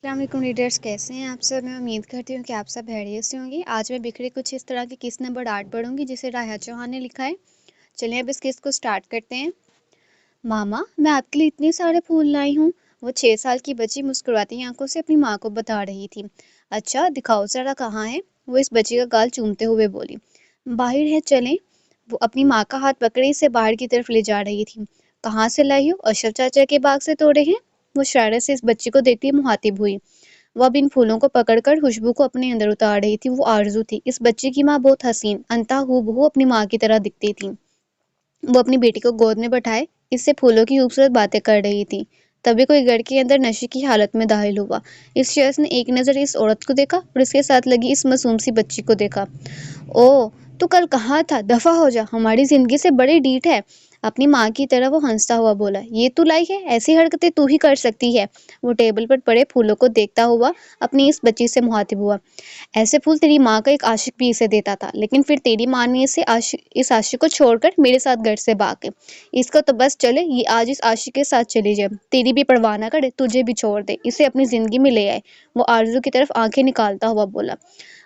السلام علیکم ریڈرس، کیسے ہیں آپ سب؟ میں امید کرتی ہوں کہ آپ سب خیریت سے ہوں گی۔ آج میں بکھرے کچھ اس طرح کی قسط نمبر 8 پڑھوں گی جسے راحت چوہان نے لکھا ہے۔ چلیں اب اس قسط کو سٹارٹ کرتے ہیں۔ ماما، میں آپ کے لیے اتنے سارے پھول لائی ہوں۔ وہ 6 سال کی بچی مسکراتی آنکھوں سے اپنی ماں کو بتا رہی تھی۔ اچھا دکھاؤ ذرا کہاں ہے؟ وہ اس بچی کا گال چومتے ہوئے بولی۔ باہر ہے، چلیں۔ وہ اپنی ماں کا ہاتھ پکڑے اسے باہر کی طرف لے جا رہی تھی۔ کہاں سے لائی ہو؟ اشرف چاچا کے باغ سے توڑے ہیں؟ وہ شرارت سے اس بچی کو دیکھتی مخاطب ہوئی۔ وہ اب ان پھولوں کو پکڑ کر خوشبو کو اپنے اندر اتار رہی تھی۔ وہ آرزو تھی۔ اس بچی کی ماں بہت حسین انتہا ہو بہو اپنی ماں کی طرح دکھتی تھی۔ وہ اپنی بیٹی کو گود میں بٹھائے اس سے پھولوں کی خوبصورت باتیں کر رہی تھی۔ تبھی کوئی گھر کے اندر نشے کی حالت میں داخل ہوا۔ اس شخص نے ایک نظر اس عورت کو دیکھا اور اس کے ساتھ لگی اس معصوم سی بچی کو دیکھا۔ او تو کل کہاں تھا؟ دفع ہو جا، ہماری زندگی سے بڑی ڈیٹ ہے۔ اپنی ماں کی طرح وہ ہنستا ہوا بولا۔ یہ تو لائی ہے، ایسی حرکتیں تو ہی کر سکتی ہے۔ وہ ٹیبل پر پڑے پھولوں کو دیکھتا ہوا اپنی اس بچی سے مخاطب ہوا۔ ایسے پھول تیری ماں کا ایک عاشق بھی اسے دیتا تھا، لیکن پھر تیری ماں نے اس عاشق کو چھوڑ کر میرے ساتھ گھر سے بھاگ گئی۔ اس کو تو بس چلے یہ آج اس عاشق کے ساتھ چلی جائے، تیری بھی پرواہ نہ کرے، تجھے بھی چھوڑ دے، اسے اپنی زندگی میں لے آئے۔ وہ آرزو کی طرف آنکھیں نکالتا ہوا بولا۔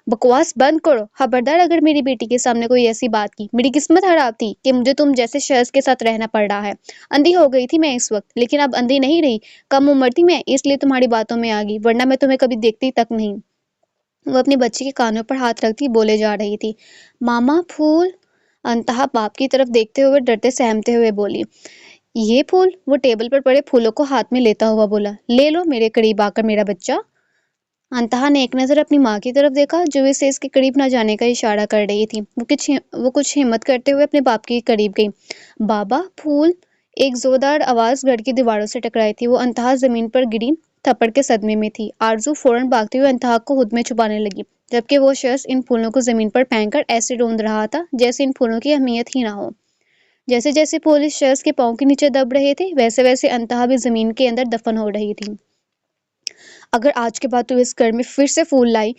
بکواس بند کرو، خبردار اگر میری بیٹی کے سامنے کوئی ایسی بات کی۔ میری قسمت خراب تھی کہ مجھے تم جیسے شخص کے ساتھ رہنا پڑ رہا ہے۔ اندھی ہو گئی تھی میں اس وقت، لیکن اب اندھی نہیں رہی۔ کم عمر تھی میں، اس لیے تمہاری باتوں میں آ گئی، ورنہ میں تمہیں کبھی دیکھتی تک نہیں۔ وہ اپنی بچی کے کانوں پر ہاتھ رکھتی بولے جا رہی تھی۔ ماما پھول؟ انتہا باپ کی طرف دیکھتے ہوئے ڈرتے سہمتے ہوئے بولی۔ یہ پھول؟ وہ ٹیبل پر پڑے پھولوں کو ہاتھ میں لیتا ہوا بولا۔ لے لو میرے قریب آ کر میرا بچہ۔ انتہا نے ایک نظر اپنی ماں کی طرف دیکھا جو اسے اس کے قریب نہ جانے کا اشارہ کر رہی تھی۔ وہ کچھ ہمت کرتے ہوئے اپنے باپ کے قریب گئی۔ بابا پھول؟ ایک زوردار آواز گھر کی دیواروں سے ٹکرائی تھی۔ وہ انتہا زمین پر گری تھپڑ کے صدمے میں تھی۔ آرزو فوراً بھاگتے ہوئے انتہا کو خود میں چھپانے لگی، جبکہ وہ شخص ان پھولوں کو زمین پر پھینک کر ایسے روند رہا تھا جیسے ان پھولوں کی اہمیت ہی نہ ہو۔ جیسے جیسے پھول اس شخص کے پاؤں کے نیچے دب رہے تھے، ویسے ویسے انتہا بھی زمین کے اندر دفن ہو رہی تھی۔ اگر آج کے بعد تو اس گھر میں پھر سے پھول لائی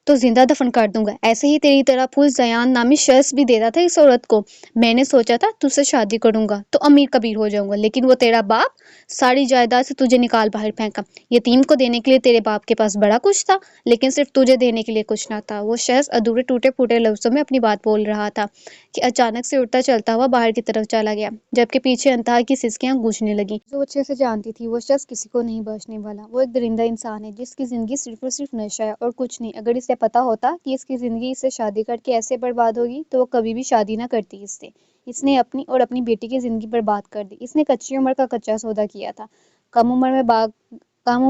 تو زندہ دفن کر دوں گا۔ ایسے ہی تیری طرح پھول زیان نامی شخص بھی دیتا تھا اس عورت کو۔ میں نے سوچا تھا تجھ سے شادی کروں گا تو امیر کبیر ہو جاؤں گا، لیکن وہ تیرا باپ ساری جائیداد سے تجھے نکال باہر پھینکا۔ یتیم کو دینے کے لیے تیرے باپ کے پاس بڑا کچھ تھا، لیکن صرف تجھے دینے کے لیے کچھ نہ تھا۔ وہ شخص ادھورے ٹوٹے پھوٹے لفظوں میں اپنی بات بول رہا تھا کہ اچانک سے اٹھتا چلتا ہوا باہر کی طرف چلا گیا، جبکہ پیچھے انتہا کی سسکیاں گونجنے لگیں۔ جو اچھے سے جانتی تھی وہ شخص کسی کو نہیں بخشنے والا۔ وہ ایک درندہ انسان ہے جس کی زندگی صرف اور صرف نشہ ہے اور کچھ نہیں۔ اگر اسے پتا ہوتا کہ اس کی زندگی اس سے شادی کر کے ایسے برباد ہوگی تو وہ کبھی بھی شادی نہ کرتی اس سے۔ اس نے اپنی اور اپنی بیٹی کی زندگی برباد کر دی۔ اس نے کچی عمر کا کچا سودا کیا تھا۔ کم عمر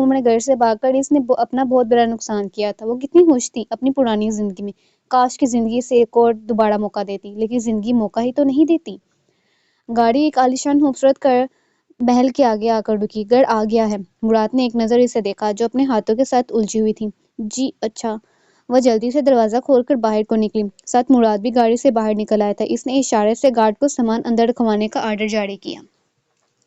میں گھر سے بھاگ کر اس نے اپنا بہت بڑا نقصان کیا تھا۔ وہ کتنی خوش تھی اپنی پرانی زندگی میں۔ کاش کی زندگی سے ایک اور دوبارہ موقع دیتی، لیکن زندگی موقع ہی تو نہیں دیتی۔ گاڑی ایک عالیشان خوبصورت محل کے آگے آ کر رکی۔ گھر آ گیا ہے۔ مراد نے ایک نظر اسے دیکھا جو اپنے ہاتھوں کے ساتھ الجھی ہوئی تھی۔ جی اچھا۔ وہ جلدی سے دروازہ کھول کر باہر کو نکلی۔ ساتھ مراد بھی گاڑی سے باہر نکل آیا تھا۔ اس نے اشارے سے گارڈ کو سامان اندر رکھوانے کا آرڈر جاری کیا۔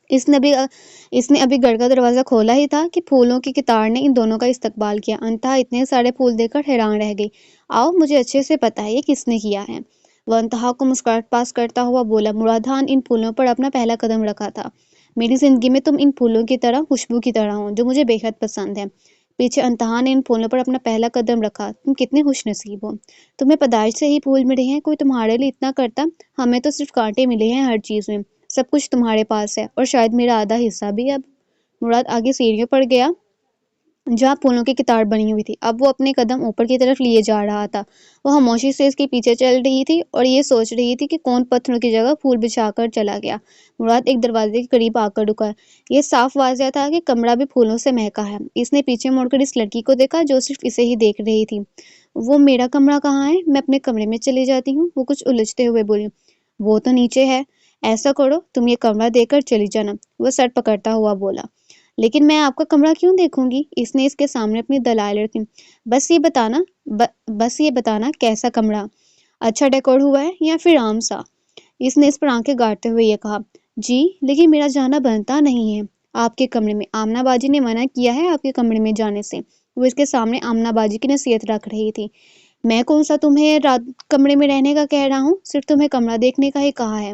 اس نے ابھی گھر کا دروازہ کھولا ہی تھا کہ پھولوں کی قطار نے ان دونوں کا استقبال کیا۔ انتہا اتنے سارے پھول دیکھ کر حیران رہ گئی۔ آؤ، مجھے اچھے سے پتا ہے یہ کس نے کیا ہے۔ وہ انتہا کو مسکراہٹ پاس کرتا ہوا بولا۔ مراد خان ان پھولوں پر اپنا پہلا قدم رکھا تھا۔ میری زندگی میں تم ان پھولوں کی طرح خوشبو کی طرح ہو جو مجھے بے حد پسند ہے۔ پیچھے انتہا نے ان پھولوں پر اپنا پہلا قدم رکھا۔ تم کتنے خوش نصیب ہو، تمہیں پیدائش سے ہی پھول ملے ہیں۔ کوئی تمہارے لیے اتنا کرتا، ہمیں تو صرف کانٹے ملے ہیں ہر چیز میں۔ سب کچھ تمہارے پاس ہے اور شاید میرا آدھا حصہ بھی۔ اب مراد آگے سیڑھیوں پر گیا جہاں پھولوں کی قطار بنی ہوئی تھی۔ اب وہ اپنے قدم اوپر کی طرف لیے جا رہا تھا۔ وہ خاموشی سے اس کے پیچھے چل رہی تھی اور یہ سوچ رہی تھی کہ کون پتھروں کی جگہ پھول بچھا کر چلا گیا۔ مراد ایک دروازے کے قریب آ کر رکا۔ یہ صاف واضح تھا کہ کمرہ بھی پھولوں سے مہکا ہے۔ اس نے پیچھے مڑ کر اس لڑکی کو دیکھا جو صرف اسے ہی دیکھ رہی تھی۔ وہ میرا کمرہ کہاں ہے؟ میں اپنے کمرے میں چلی جاتی ہوں، وہ کچھ الجھتے ہوئے بولی۔ وہ تو نیچے ہے۔ ایسا کرو تم یہ کمرہ دیکھ کر چلی جانا، وہ سر پکڑتا ہوا بولا۔ لیکن میں آپ کا کمرہ کیوں دیکھوں گی؟ اس نے اس کے سامنے اپنی دلائل رکھی۔ بس یہ بتانا کیسا کمرہ؟ اچھا ڈیکور ہوا ہے یا پھر عام سا؟ اس نے اس پر آنکھیں گاڑتے ہوئے یہ کہا۔ جی لیکن میرا جانا بنتا نہیں ہے آپ کے کمرے میں، آمنہ باجی نے منع کیا ہے آپ کے کمرے میں جانے سے۔ وہ اس کے سامنے آمنہ باجی کی نصیحت رکھ رہی تھی۔ میں کون سا تمہیں رات کمرے میں رہنے کا کہہ رہا ہوں، صرف تمہیں کمرہ دیکھنے کا ہی کہا ہے۔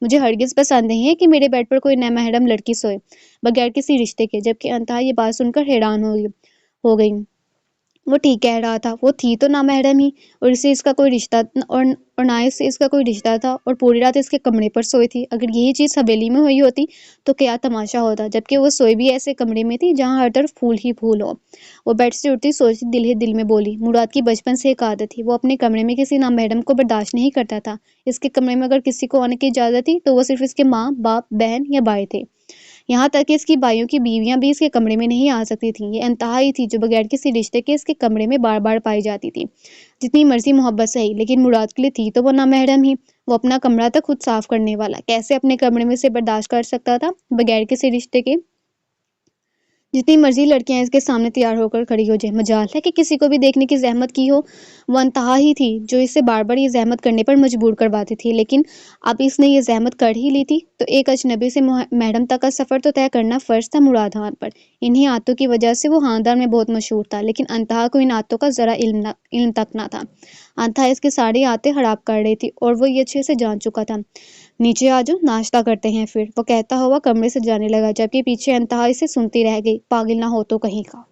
مجھے ہرگز پسند نہیں ہے کہ میرے بیڈ پر کوئی نامحرم لڑکی سوئے بغیر کسی رشتے کے۔ جبکہ انتہا یہ بات سن کر حیران ہو گئی۔ وہ ٹھیک کہہ رہا تھا، وہ تھی تو نامحرم ہی، اور اسے اس کا کوئی رشتہ اور نہ اسے اس کا کوئی رشتہ تھا، اور پوری رات اس کے کمرے پر سوئی تھی۔ اگر یہی چیز حویلی میں ہوئی ہوتی تو کیا تماشا ہوتا، جبکہ وہ سوئی بھی ایسے کمرے میں تھی جہاں ہر طرف پھول ہی پھول ہو۔ وہ بیڈ سے اٹھتی سوچتی دل ہی دل میں بولی، مراد کی بچپن سے ایک عادت تھی، وہ اپنے کمرے میں کسی نامحرم کو برداشت نہیں کرتا تھا۔ اس کے کمرے میں اگر کسی کو آنے کی اجازت تھی تو وہ صرف اس کے ماں، باپ، بہن یا بھائی تھے۔ یہاں تک کہ اس کی بھائیوں کی بیویاں بھی اس کے کمرے میں نہیں آ سکتی تھیں۔ یہ انتہا ہی تھی جو بغیر کسی رشتے کے اس کے کمرے میں بار بار پائی جاتی تھی۔ جتنی مرضی محبت سہی، لیکن مراد کے لیے تھی تو وہ نامحرم ہی۔ وہ اپنا کمرہ تک خود صاف کرنے والا کیسے اپنے کمرے میں اسے برداشت کر سکتا تھا بغیر کسی رشتے کے؟ جتنی مرضی لڑکیاں اس کے سامنے تیار ہو کر کھڑی ہو جائیں، مجال ہے کہ کسی کو بھی دیکھنے کی زحمت کی ہو۔ وہ انتہا ہی تھی جو اسے بار بار یہ زحمت کرنے پر مجبور کرواتی تھی، لیکن اب اس نے یہ زحمت کر ہی لی تھی تو ایک اجنبی سے محرم تک کا سفر تو طے کرنا فرض تھا مراد خان پر۔ انہی عادتوں کی وجہ سے وہ خاندان میں بہت مشہور تھا، لیکن انتہا کو ان عادتوں کا ذرا علم تک نہ تھا۔ انتہا اس کی ساری عادتیں خراب کر رہی تھی اور وہ یہ اچھے سے جان چکا تھا۔ نیچے آ جاؤ، ناشتہ کرتے ہیں پھر، وہ کہتا ہوا کمرے سے جانے لگا، جبکہ پیچھے انتہا اسے سنتی رہ گئی۔ پاگل نہ ہو تو کہیں کا۔